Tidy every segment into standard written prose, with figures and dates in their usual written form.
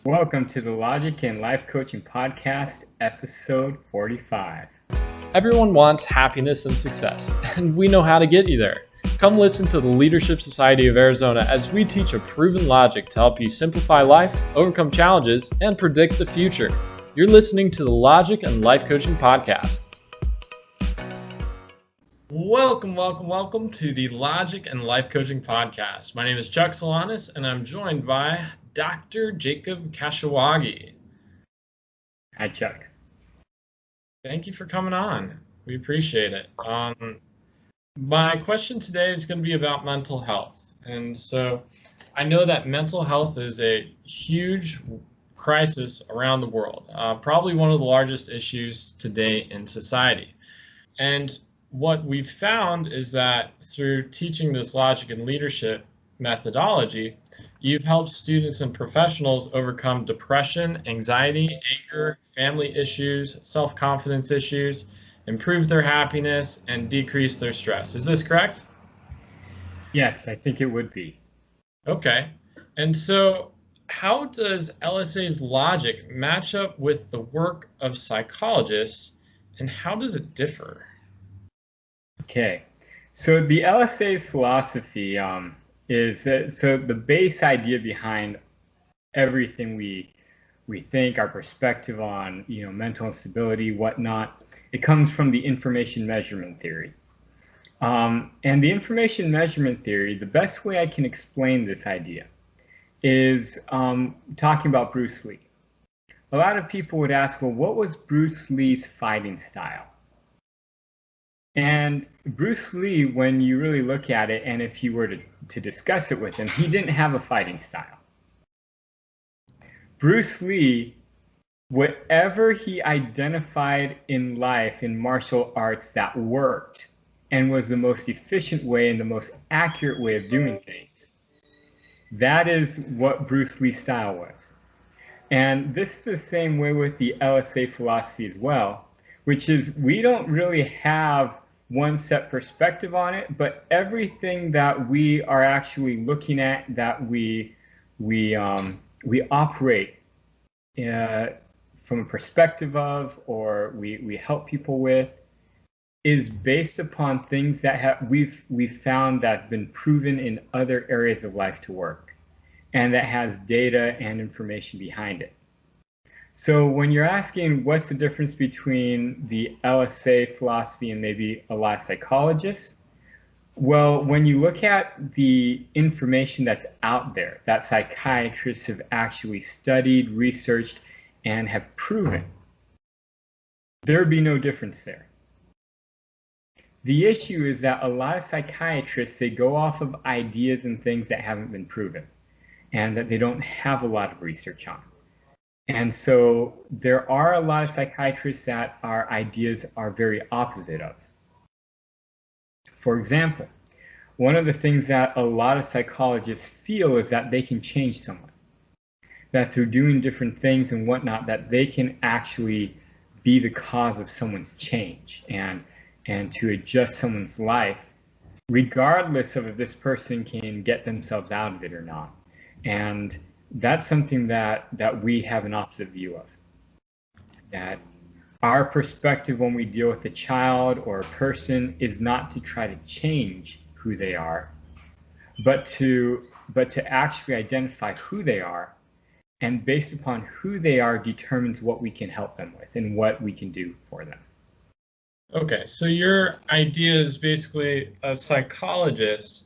Welcome to the Logic and Life Coaching Podcast, episode 45. Everyone wants happiness and success, and we know how to get you there. Come listen to the Leadership Society of Arizona as we teach a proven logic to help you simplify life, overcome challenges, and predict the future. You're listening to the Logic and Life Coaching Podcast. Welcome to the Logic and Life Coaching Podcast. My name is Chuck Solanas, and I'm joined by Dr. Jacob Kashiwagi. Hi, Chuck. Thank you for coming on. We appreciate it. My question today is going to be about mental health. And so I know that mental health is a huge crisis around the world, probably one of the largest issues today in society. And what we've found is that through teaching this logic and leadership methodology, you've helped students and professionals overcome depression, anxiety, anger, family issues, self-confidence issues, improve their happiness, and decrease their stress. Is this correct? Yes, I think it would be. Okay. And so how does LSA's logic match up with the work of psychologists, and how does it differ? Okay, so the LSA's philosophy is so the base idea behind everything we think, our perspective on mental instability, whatnot, it comes from the information measurement theory. And the information measurement theory, the best way I can explain this idea is talking about Bruce Lee. A lot of people would ask, well, what was Bruce Lee's fighting style? And Bruce Lee, when you really look at it, and if you were to discuss it with him, he didn't have a fighting style. Bruce Lee, whatever he identified in life, in martial arts that worked and was the most efficient way and the most accurate way of doing things, that is what Bruce Lee's style was. And this is the same way with the LSA philosophy as well, which is we don't really have one set perspective on it, but everything that we are actually looking at, that we operate from a perspective of, or we help people with, is based upon things that we've found that have been proven in other areas of life to work, and that has data and information behind it. So when you're asking what's the difference between the LSA philosophy and maybe a lot of psychologists, well, when you look at the information that's out there that psychiatrists have actually studied, researched, and have proven, there would be no difference there. The issue is that a lot of psychiatrists, they go off of ideas and things that haven't been proven and that they don't have a lot of research on. And so there are a lot of psychiatrists that our ideas are very opposite of. For example, one of the things that a lot of psychologists feel is that they can change someone, that through doing different things and whatnot, that they can actually be the cause of someone's change and to adjust someone's life, regardless of if this person can get themselves out of it or not. And that's something that we have an opposite view of. That our perspective when we deal with a child or a person is not to try to change who they are, but to actually identify who they are, and based upon who they are determines what we can help them with and what we can do for them. Okay, so your idea is basically a psychologist.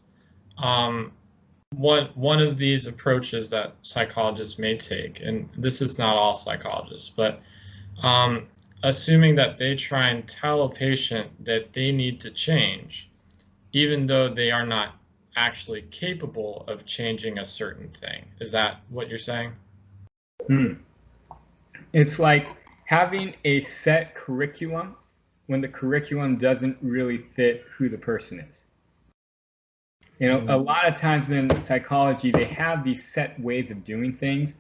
One of these approaches that psychologists may take, and this is not all psychologists, but assuming that they try and tell a patient that they need to change, even though they are not actually capable of changing a certain thing. Is that what you're saying? It's like having a set curriculum when the curriculum doesn't really fit who the person is. A lot of times in psychology, they have these set ways of doing things.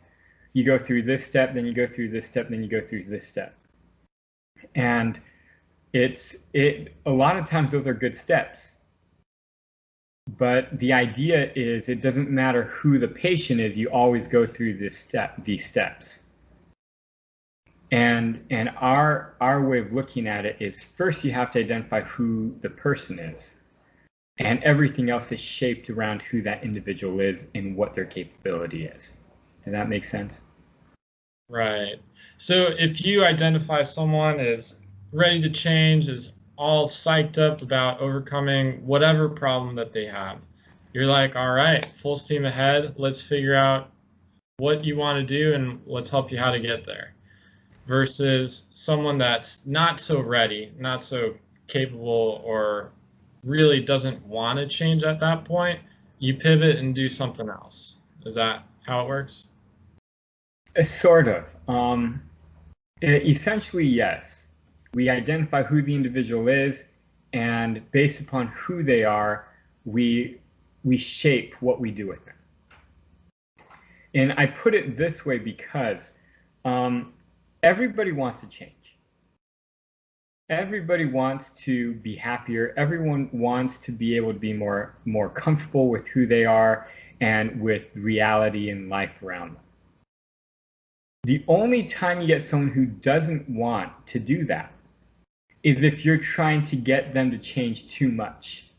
You go through this step, then you go through this step, then you go through this step. And a lot of times those are good steps. But the idea is it doesn't matter who the patient is, you always go through these steps. And our way of looking at it is first you have to identify who the person is. And everything else is shaped around who that individual is and what their capability is. Does that make sense? Right. So if you identify someone as ready to change, is all psyched up about overcoming whatever problem that they have, you're like, all right, full steam ahead. Let's figure out what you want to do and let's help you how to get there. Versus someone that's not so ready, not so capable, or really doesn't want to change at that point, you pivot and do something else. Is that how it works? Sort of. Essentially, yes. We identify who the individual is, and based upon who they are, we shape what we do with them. And I put it this way because everybody wants to change. Everybody wants to be happier. Everyone wants to be able to be more comfortable with who they are and with reality and life around them. The only time you get someone who doesn't want to do that is if you're trying to get them to change too much,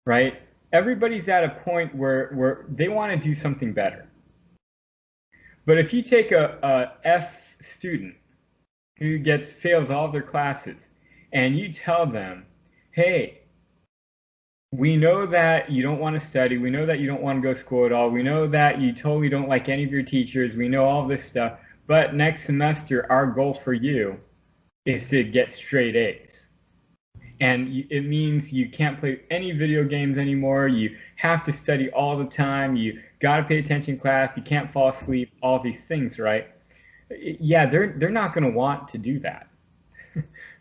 right? Everybody's at a point where they want to do something better. But if you take a F student who fails all of their classes and you tell them, hey, we know that you don't want to study. We know that you don't want to go to school at all. We know that you totally don't like any of your teachers. We know all this stuff. But next semester, our goal for you is to get straight A's. And it means you can't play any video games anymore. You have to study all the time. You got to pay attention in class. You can't fall asleep, all these things, right? Yeah, they're not going to want to do that.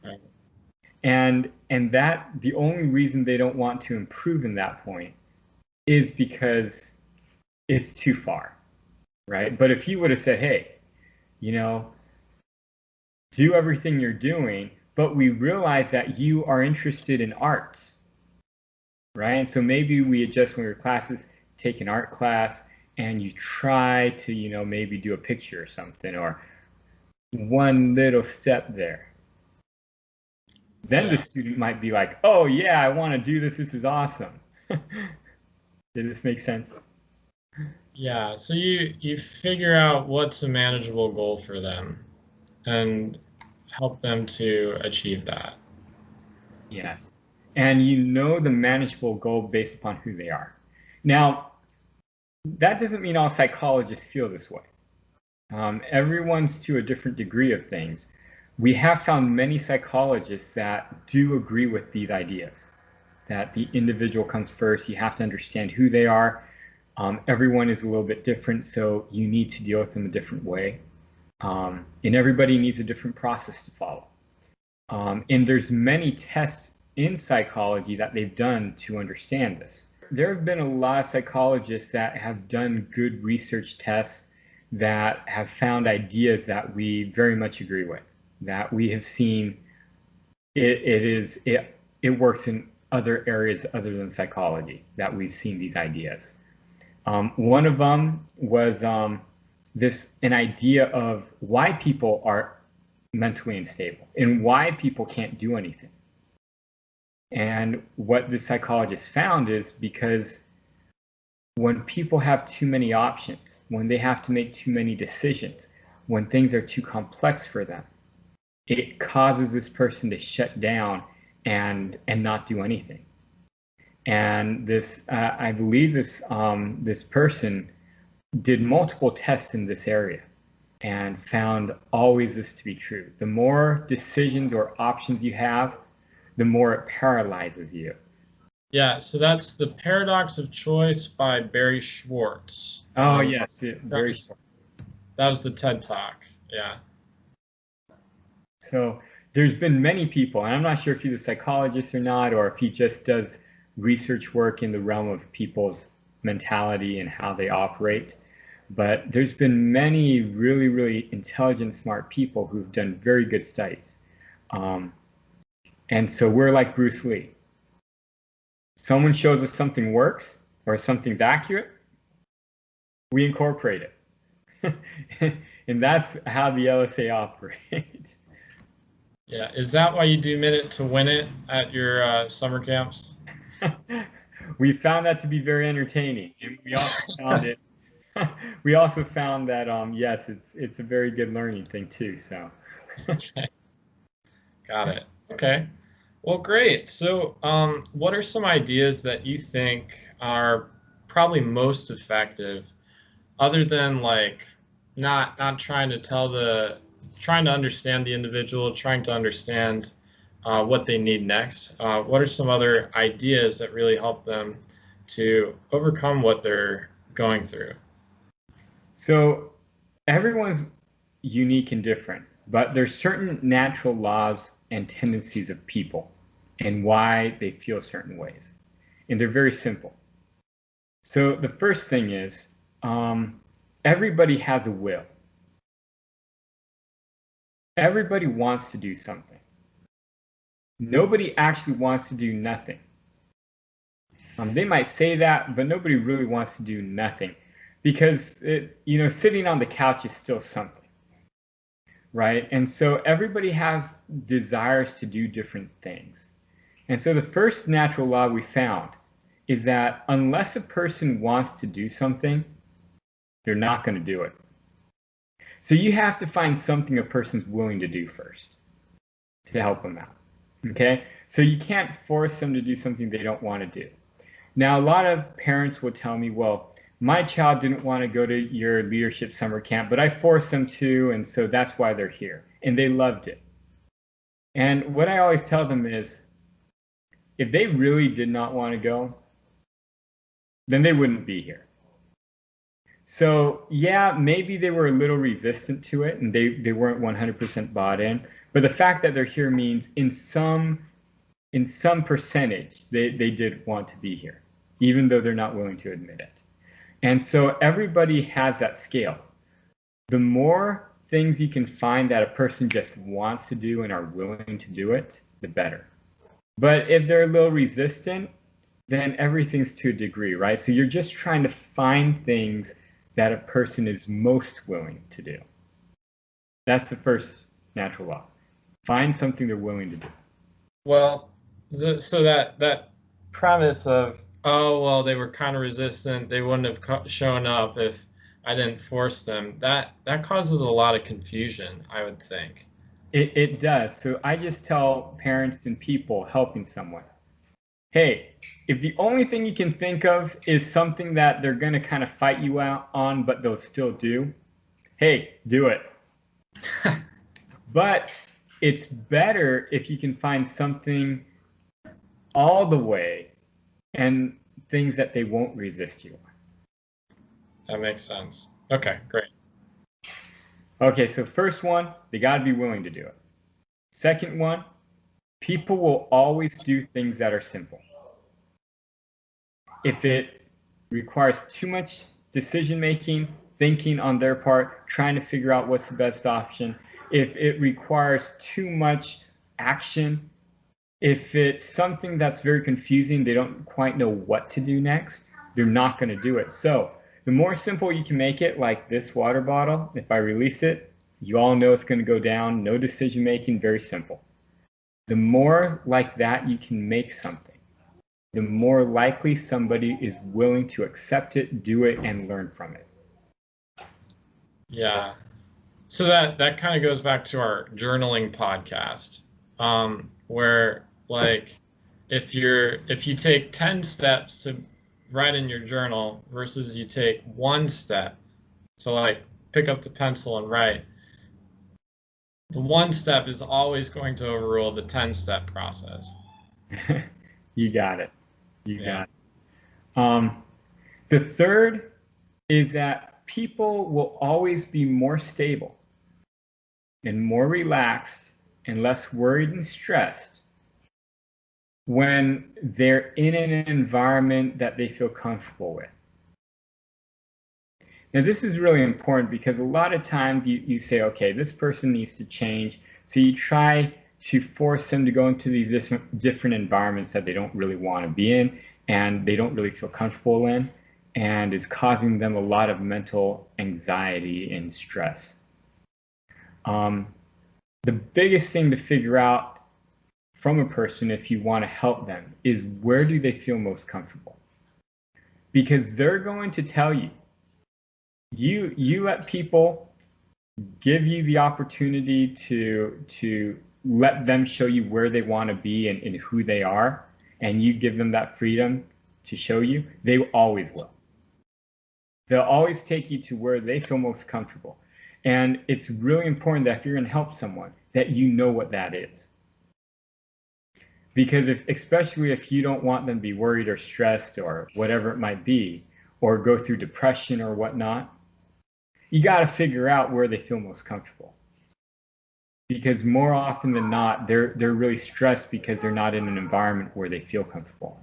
Right. And that the only reason they don't want to improve in that point is because it's too far, right? But if you would have said, hey, do everything you're doing, but we realize that you are interested in arts, right? And so maybe we adjust one of your classes, take an art class, and you try to, maybe do a picture or something, or one little step there. Then the student might be like, oh yeah, I want to do this. This is awesome. Did this make sense? Yeah, so you figure out what's a manageable goal for them and help them to achieve that. Yes. And the manageable goal based upon who they are. Now, that doesn't mean all psychologists feel this way. Everyone's to a different degree of things. We have found many psychologists that do agree with these ideas, that the individual comes first. You have to understand who they are. Everyone is a little bit different, so you need to deal with them a different way. And everybody needs a different process to follow. And there's many tests in psychology that they've done to understand this. There have been a lot of psychologists that have done good research tests that have found ideas that we very much agree with, that we have seen it works in other areas other than psychology, that we've seen these ideas. One of them was an idea of why people are mentally unstable and why people can't do anything. And what the psychologist found is because when people have too many options, when they have to make too many decisions, when things are too complex for them, it causes this person to shut down and not do anything. And this, I believe this person did multiple tests in this area and found always this to be true. The more decisions or options you have, the more it paralyzes you. Yeah, so that's The Paradox of Choice by Barry Schwartz. Oh, yes, Barry Schwartz. That was the TED Talk, yeah. So there's been many people, and I'm not sure if he's a psychologist or not, or if he just does research work in the realm of people's mentality and how they operate. But there's been many really, really intelligent, smart people who've done very good studies. And so we're like Bruce Lee. Someone shows us something works or something's accurate, we incorporate it. And that's how the LSA operates. Yeah, is that why you do Minute to Win It at your summer camps? We found that to be very entertaining, and we also found it. We also found that yes, it's a very good learning thing too. So. Got it. Okay. Well, great. So, what are some ideas that you think are probably most effective, other than like not trying to trying to understand the individual, trying to understand what they need next? What are some other ideas that really help them to overcome what they're going through? So everyone's unique and different, but there's certain natural laws and tendencies of people and why they feel certain ways. And they're very simple. So the first thing is everybody has a will. Everybody wants to do something. Nobody actually wants to do nothing. They might say that, but nobody really wants to do nothing because sitting on the couch is still something. Right? And so everybody has desires to do different things. And so the first natural law we found is that unless a person wants to do something, they're not going to do it. So you have to find something a person's willing to do first to help them out. Okay? So you can't force them to do something they don't want to do. Now, a lot of parents will tell me, well, my child didn't want to go to your leadership summer camp, but I forced them to, and so that's why they're here. And they loved it. And what I always tell them is, if they really did not want to go, then they wouldn't be here. So yeah, maybe they were a little resistant to it and they weren't 100% bought in, but the fact that they're here means in some percentage they did want to be here, even though they're not willing to admit it. And so everybody has that scale. The more things you can find that a person just wants to do and are willing to do it, the better. But if they're a little resistant, then everything's to a degree, right? So you're just trying to find things that a person is most willing to do. That's the first natural law. Find something they're willing to do. Well, so that premise of, oh, well, they were kind of resistant, they wouldn't have shown up if I didn't force them, that causes a lot of confusion, I would think. It does. So I just tell parents and people helping someone, hey, if the only thing you can think of is something that they're going to kind of fight you out on, but they'll still do, hey, do it. But it's better if you can find something all the way and things that they won't resist you on. That makes sense. Okay, great. Okay, so first one, they got to be willing to do it. Second one, people will always do things that are simple. If it requires too much decision making, thinking on their part, trying to figure out what's the best option, if it requires too much action, if it's something that's very confusing, they don't quite know what to do next, they're not going to do it. So the more simple you can make it, like this water bottle, if I release it, you all know it's going to go down, no decision making, very simple. The more like that you can make something, the more likely somebody is willing to accept it, do it, and learn from it. Yeah. So that kind of goes back to our journaling podcast, where like if you take 10 steps to write in your journal versus you take one step to like pick up the pencil and write, the one step is always going to overrule the 10-step process. You got it. You got it. The third is that people will always be more stable and more relaxed and less worried and stressed when they're in an environment that they feel comfortable with. Now, this is really important because a lot of times you say, okay, this person needs to change. So you try to force them to go into these different environments that they don't really want to be in and they don't really feel comfortable in, and is causing them a lot of mental anxiety and stress. The biggest thing to figure out from a person, if you want to help them, is where do they feel most comfortable? Because they're going to tell you. You let people give you the opportunity to let them show you where they want to be and who they are, and you give them that freedom to show you, they always will. They'll always take you to where they feel most comfortable. And it's really important that if you're going to help someone, that you know what that is. Because especially if you don't want them to be worried or stressed or whatever it might be, or go through depression or whatnot, you got to figure out where they feel most comfortable. Because more often than not, they're really stressed because they're not in an environment where they feel comfortable.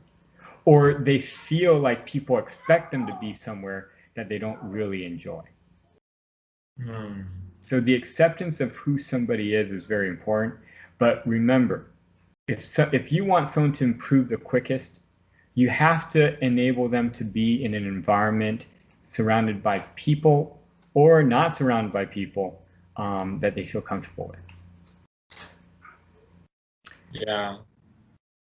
Or they feel like people expect them to be somewhere that they don't really enjoy. So the acceptance of who somebody is very important. But remember, if you want someone to improve the quickest, you have to enable them to be in an environment surrounded by people or not surrounded by people that they feel comfortable with. Yeah.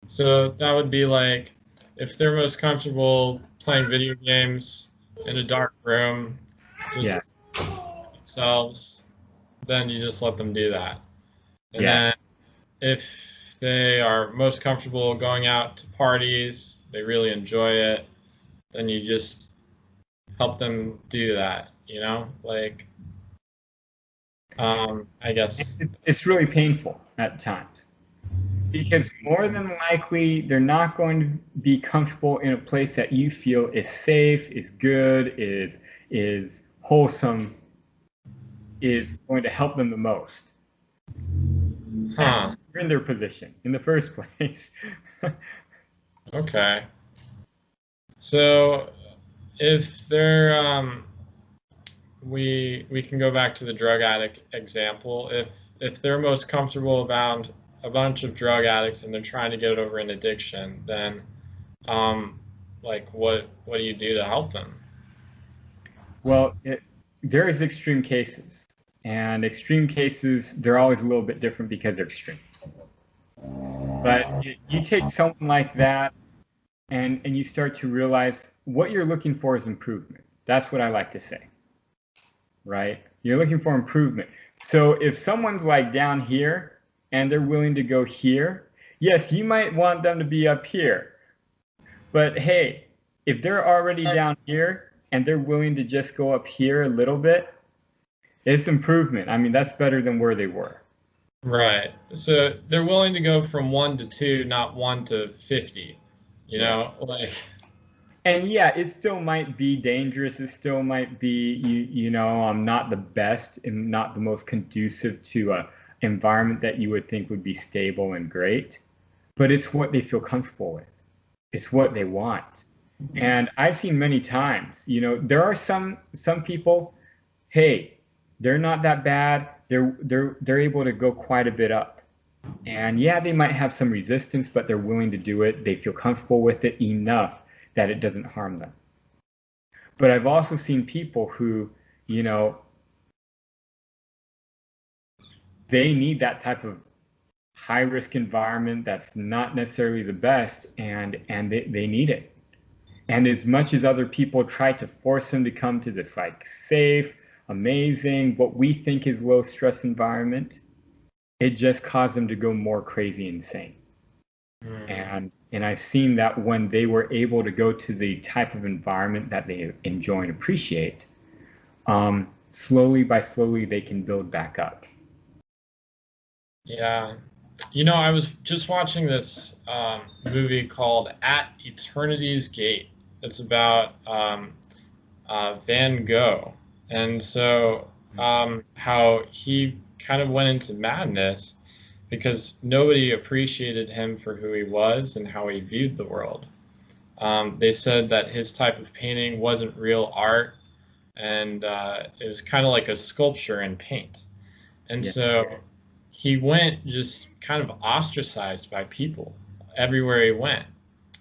So that would be like, if they're most comfortable playing video games in a dark room, just themselves, then you just let them do that. And then if they are most comfortable going out to parties, they really enjoy it, then you just help them do that, you know? Like, I guess. It's really painful at times. Because more than likely, they're not going to be comfortable in a place that you feel is safe, is good, is wholesome, is going to help them the most. You're in their position in the first place. Okay. So if they're, we can go back to the drug addict example. If they're most comfortable around a bunch of drug addicts and they're trying to get over an addiction, then like what do you do to help them? Well, there is extreme cases, and extreme cases, they're always a little bit different because they're extreme. But you take someone like that and you start to realize what you're looking for is improvement. That's what I like to say, right? You're looking for improvement. So if someone's like down here and they're willing to go here, yes, you might want them to be up here. But hey, if they're already down here and they're willing to just go up here a little bit, it's improvement. I mean, that's better than where they were. Right. So they're willing to go from 1 to 2, not 1 to 50, you know, like. And yeah, it still might be dangerous. It still might be, you know, not the best and not the most conducive to a environment that you would think would be stable and great, but it's what they feel comfortable with. It's what they want. And I've seen many times, you know, there are some people, hey, they're not that bad. They're able to go quite a bit up. And yeah, they might have some resistance, but they're willing to do it. They feel comfortable with it enough that it doesn't harm them. But I've also seen people who, you know, they need that type of high risk environment that's not necessarily the best, and they need it. And as much as other people try to force them to come to this like safe, amazing, what we think is low stress environment, it just caused them to go more crazy insane. And I've seen that when they were able to go to the type of environment that they enjoy and appreciate, slowly by slowly they can build back up. Yeah. You know, I was just watching this movie called At Eternity's Gate. It's about Van Gogh. And so how he kind of went into madness because nobody appreciated him for who he was and how he viewed the world. They said that his type of painting wasn't real art, and it was kind of like a sculpture in paint. And so he went just kind of ostracized by people everywhere he went.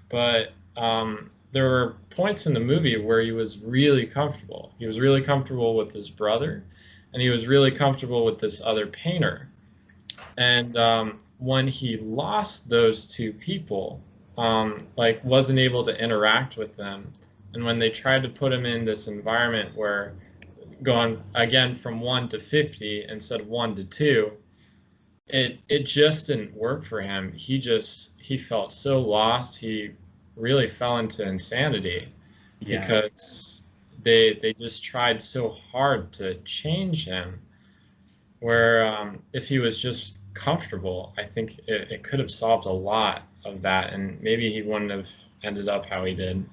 But there were points in the movie where he was really comfortable. He was really comfortable with his brother, and he was really comfortable with this other painter. And when he lost those two people, like wasn't able to interact with them, and when they tried to put him in this environment where going again from 1 to 50 instead of 1 to 2, it just didn't work for him. He felt so lost. He really fell into insanity Yeah. because they just tried so hard to change him. Where if he was just comfortable, I think it could have solved a lot of that, and maybe he wouldn't have ended up how he did.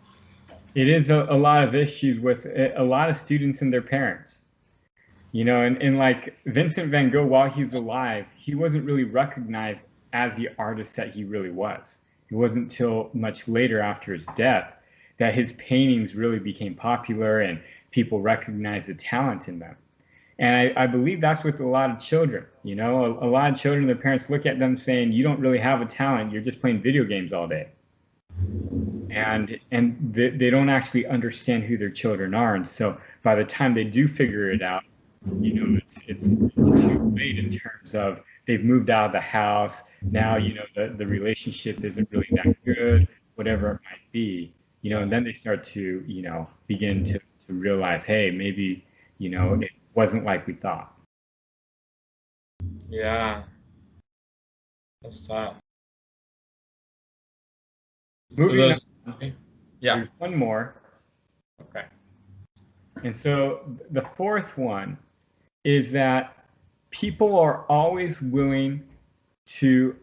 It is a lot of issues with a lot of students and their parents. You know, and like Vincent van Gogh, while he was alive, he wasn't really recognized as the artist that he really was. It wasn't until much later after his death that his paintings really became popular and people recognized the talent in them. And I believe that's with a lot of children. You know, a lot of children, their parents look at them saying, you don't really have a talent, you're just playing video games all day. And they don't actually understand who their children are. And so by the time they do figure it out, you know, it's too late in terms of they've moved out of the house. Now, you know, the relationship isn't really that good, whatever it might be, you know, and then they start to, you know, begin to realize, hey, maybe, you know, it wasn't like we thought. Yeah, that's tough. Moving on. Yeah. There's one more. Okay. And so the fourth one is that people are always willing to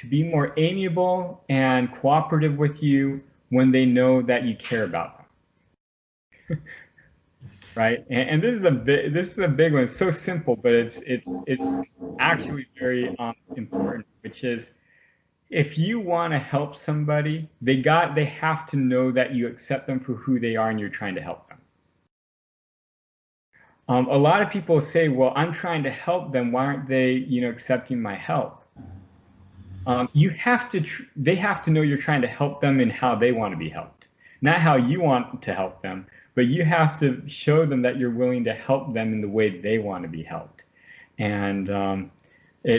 be more amiable and cooperative with you when they know that you care about them. Right? And this is a big one. It's so simple, but it's actually very important, which is if you want to help somebody, they have to know that you accept them for who they are and you're trying to help them. A lot of people say, well, I'm trying to help them. Why aren't they, you know, accepting my help? They have to know you're trying to help them in how they want to be helped, not how you want to help them, but you have to show them that you're willing to help them in the way they want to be helped. And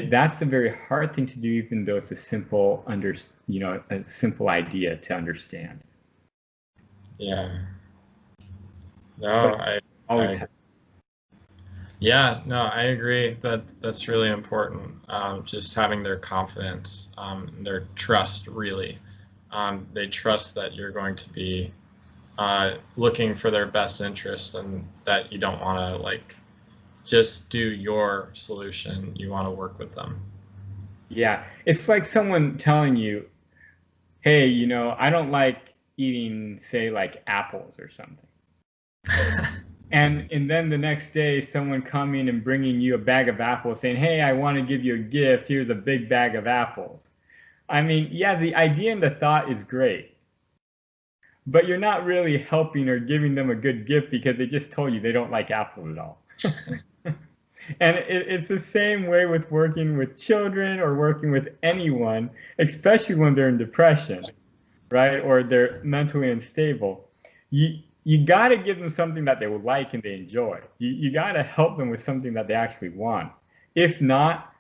that's a very hard thing to do, even though it's a simple a simple idea to understand. Yeah. No, I always. Yeah, no, I agree that that's really important. Just having their confidence, their trust, really. They trust that you're going to be looking for their best interest, and that you don't want to like just do your solution. You want to work with them. Yeah, it's like someone telling you, hey, you know, I don't like eating, say, like apples or something. And then the next day, someone coming and bringing you a bag of apples saying, hey, I want to give you a gift. Here's a big bag of apples. I mean, yeah, the idea and the thought is great, but you're not really helping or giving them a good gift because they just told you they don't like apples at all. And it's the same way with working with children or working with anyone, especially when they're in depression, right? Or they're mentally unstable. You got to give them something that they will like and they enjoy. You got to help them with something that they actually want. If not,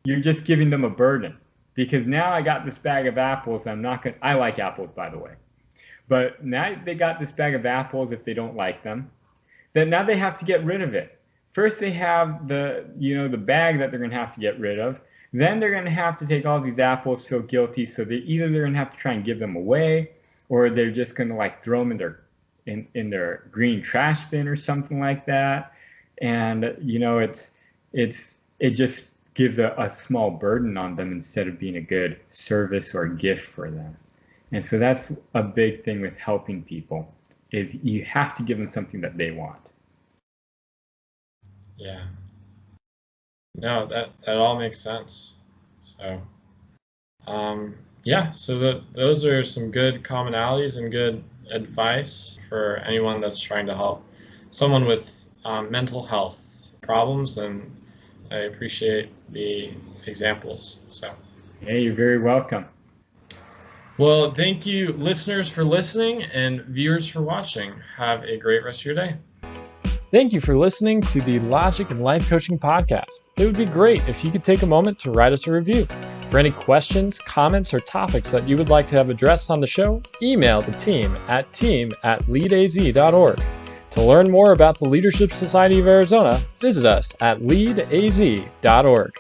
you're just giving them a burden. Because now I got this bag of apples, I like apples, by the way. But now they got this bag of apples if they don't like them. Then now they have to get rid of it. First they have the bag that they're going to have to get rid of. Then they're going to have to take all these apples, feel guilty. So either they're going to have to try and give them away, or they're just going to like throw them in their green trash bin or something like that. And you know, it just gives a small burden on them instead of being a good service or a gift for them. And so that's a big thing with helping people, is you have to give them something that they want. Yeah. No, that all makes sense. So, yeah, so those are some good commonalities and good advice for anyone that's trying to help someone with mental health problems. And I appreciate the examples. So, Hey, you're very welcome. well, thank you, listeners, for listening and viewers for watching. Have a great rest of your day. Thank you for listening to the Logic and Life Coaching Podcast. It would be great if you could take a moment to write us a review. For any questions, comments, or topics that you would like to have addressed on the show, email the team at leadaz.org. To learn more about the Leadership Society of Arizona, visit us at leadaz.org.